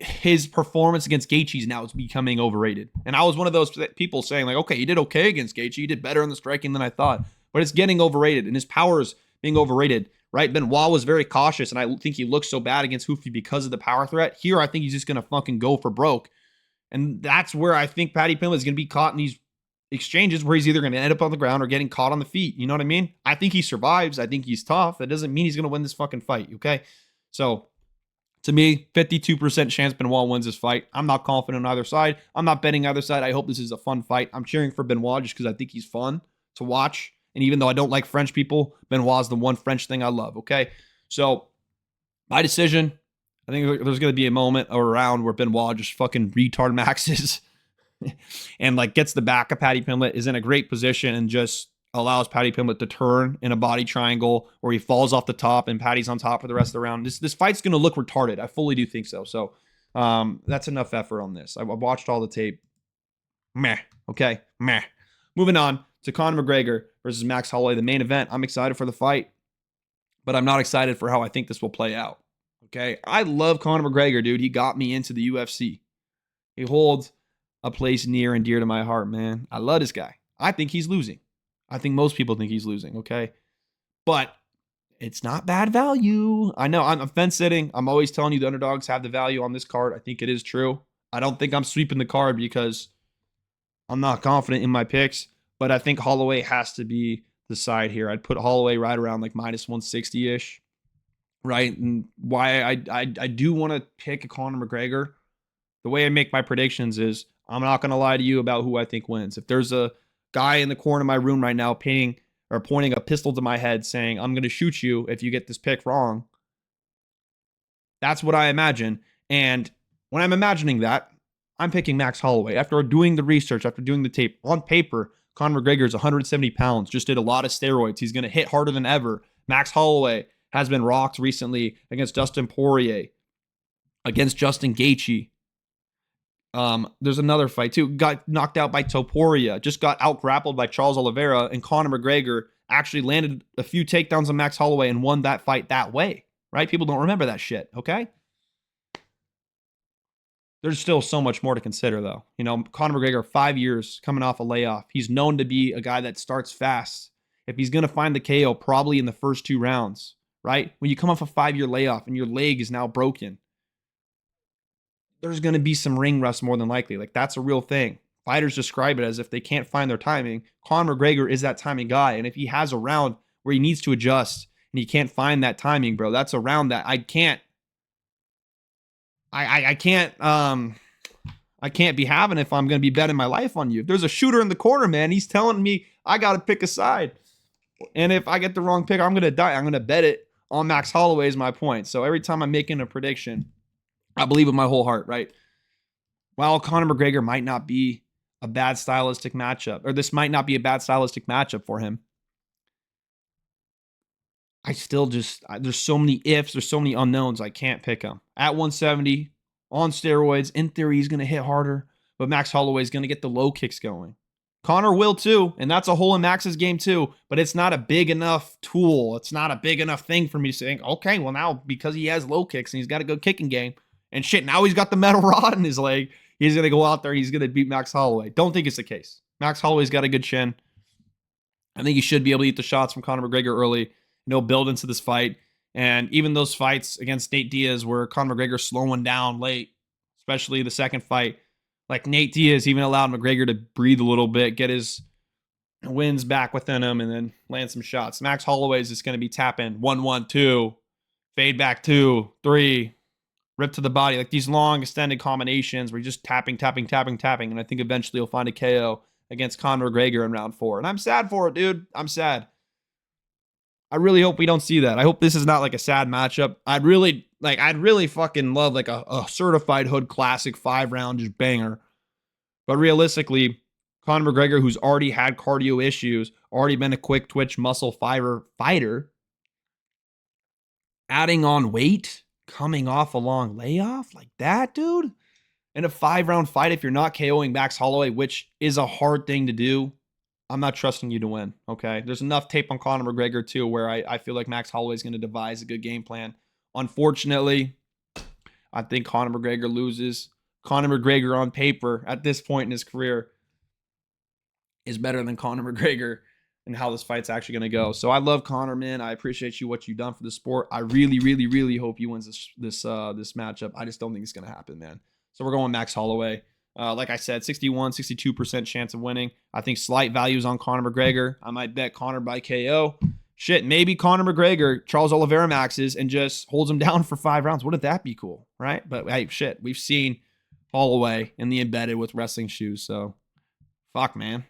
his performance against Gaethje's now is becoming overrated. And I was one of those people saying, like, okay, he did okay against Gaethje. He did better in the striking than I thought. But it's getting overrated, and his power is being overrated, right? Benoit was very cautious, and I think he looked so bad against Hoofy because of the power threat. Here, I think he's just going to fucking go for broke. And that's where I think Paddy Pimblett is going to be caught in these exchanges where he's either going to end up on the ground or getting caught on the feet. You know what I mean? I think he survives. I think he's tough. That doesn't mean he's going to win this fucking fight, okay? So, to me, 52% chance Benoit wins this fight. I'm not confident on either side. I'm not betting either side. I hope this is a fun fight. I'm cheering for Benoit just because I think he's fun to watch. And even though I don't like French people, Benoit's the one French thing I love, okay? So, my decision, I think there's going to be a moment or a round where Benoit just fucking retard maxes and, like, gets the back of Paddy Pimblett, is in a great position, and just allows Paddy Pimblett to turn in a body triangle where he falls off the top and Paddy's on top for the rest of the round. This fight's going to look retarded. I fully do think so. So, that's enough effort on this. I watched all the tape. Meh. Okay? Meh. Moving on to Conor McGregor versus Max Holloway, the main event. I'm excited for the fight, but I'm not excited for how I think this will play out. Okay? I love Conor McGregor, dude. He got me into the UFC. He holds a place near and dear to my heart, man. I love this guy. I think he's losing. I think most people think he's losing, okay? But it's not bad value. I know I'm fence sitting. I'm always telling you the underdogs have the value on this card. I think it is true. I don't think I'm sweeping the card because I'm not confident in my picks, but I think Holloway has to be the side here. I'd put Holloway right around like minus 160-ish, right? And why I do want to pick a Conor McGregor. The way I make my predictions is I'm not going to lie to you about who I think wins. If there's a guy in the corner of my room right now pointing a pistol to my head saying, I'm going to shoot you if you get this pick wrong, that's what I imagine. And when I'm imagining that, I'm picking Max Holloway. After doing the research, after doing the tape, on paper, Conor McGregor is 170 pounds, just did a lot of steroids. He's going to hit harder than ever. Max Holloway has been rocked recently against Dustin Poirier, against Justin Gaethje. There's another fight too. Got knocked out by Topuria. Just got out grappled by Charles Oliveira, and Conor McGregor actually landed a few takedowns on Max Holloway and won that fight that way. Right? People don't remember that shit. Okay. There's still so much more to consider, though. You know, Conor McGregor, 5 years coming off a layoff. He's known to be a guy that starts fast. If he's going to find the KO, probably in the first 2 rounds, right? When you come off a 5-year layoff and your leg is now broken, there's going to be some ring rust more than likely. Like, that's a real thing. Fighters describe it as if they can't find their timing. Conor McGregor is that timing guy. And if he has a round where he needs to adjust and he can't find that timing, bro, that's a round that I can't be having if I'm going to be betting my life on you. If there's a shooter in the corner, man, he's telling me I got to pick a side. And if I get the wrong pick, I'm going to die. I'm going to bet it on Max Holloway is my point. So every time I'm making a prediction, I believe with my whole heart, right? While Conor McGregor might not be a bad stylistic matchup, or this might not be a bad stylistic matchup for him, I still there's so many ifs, there's so many unknowns, I can't pick him. At 170, on steroids, in theory, he's going to hit harder, but Max Holloway is going to get the low kicks going. Conor will too, and that's a hole in Max's game too, but it's not a big enough tool. It's not a big enough thing for me to say, okay, well now, because he has low kicks and he's got a good kicking game, and shit, now he's got the metal rod in his leg, he's going to go out there, he's going to beat Max Holloway. Don't think it's the case. Max Holloway's got a good chin. I think he should be able to eat the shots from Conor McGregor early, build into this fight. And even those fights against Nate Diaz where Conor McGregor slowing down late, especially the second fight, like Nate Diaz even allowed McGregor to breathe a little bit, get his wins back within him, and then land some shots. Max Holloway is just going to be tapping 1-1-2, fade back 2-3, rip to the body, like these long extended combinations where you're just tapping. And I think eventually he'll find a KO against Conor McGregor in round 4. And I'm sad for it, dude. I'm sad. I really hope we don't see that. I hope this is not like a sad matchup. I'd really fucking love like a certified hood classic 5-round just banger. But realistically, Conor McGregor, who's already had cardio issues, already been a quick twitch muscle fighter, adding on weight, coming off a long layoff like that, dude. In a 5-round fight, if you're not KOing Max Holloway, which is a hard thing to do, I'm not trusting you to win, okay? There's enough tape on Conor McGregor, too, where I feel like Max Holloway is going to devise a good game plan. Unfortunately, I think Conor McGregor loses. Conor McGregor on paper at this point in his career is better than Conor McGregor and how this fight's actually going to go. So I love Conor, man. I appreciate what you've done for the sport. I really, really, really hope he wins this matchup. I just don't think it's going to happen, man. So we're going Max Holloway. Like I said, 62% chance of winning. I think slight values on Conor McGregor. I might bet Conor by KO. Shit, maybe Conor McGregor, Charles Oliveira maxes and just holds him down for 5 rounds. Wouldn't that be cool, right? But hey, shit, we've seen Holloway in the embedded with wrestling shoes, so fuck, man.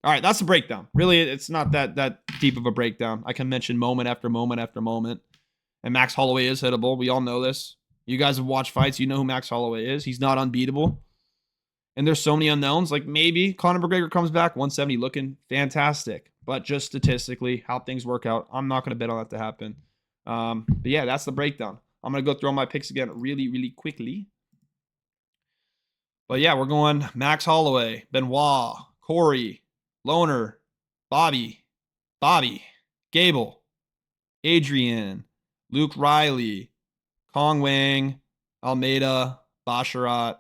All right, that's the breakdown. Really, it's not that deep of a breakdown. I can mention moment after moment after moment. And Max Holloway is hittable. We all know this. You guys have watched fights. You know who Max Holloway is. He's not unbeatable. And there's so many unknowns. Like maybe Conor McGregor comes back 170 looking fantastic. But just statistically, how things work out, I'm not going to bet on that to happen. But yeah, that's the breakdown. I'm going to go through all my picks again really, really quickly. But yeah, we're going Max Holloway, Benoit, Corey, Loner, Bobby, Gable, Adrian, Luke Riley, Cong, Wang, Almeida, Basharat,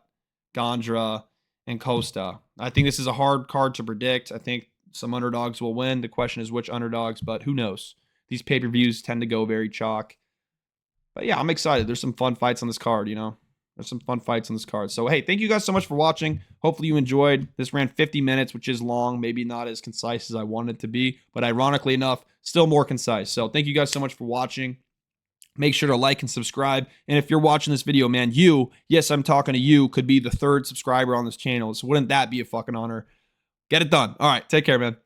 Gandra, and Costa. I think this is a hard card to predict. I think some underdogs will win. The question is which underdogs, but who knows? These pay-per-views tend to go very chalk. But yeah, I'm excited. There's some fun fights on this card, you know? There's some fun fights on this card. So, hey, thank you guys so much for watching. Hopefully you enjoyed. This ran 50 minutes, which is long. Maybe not as concise as I wanted it to be, but ironically enough, still more concise. So thank you guys so much for watching. Make sure to like and subscribe. And if you're watching this video, man, yes, I'm talking to you, could be the 3rd subscriber on this channel. So wouldn't that be a fucking honor? Get it done. All right, take care, man.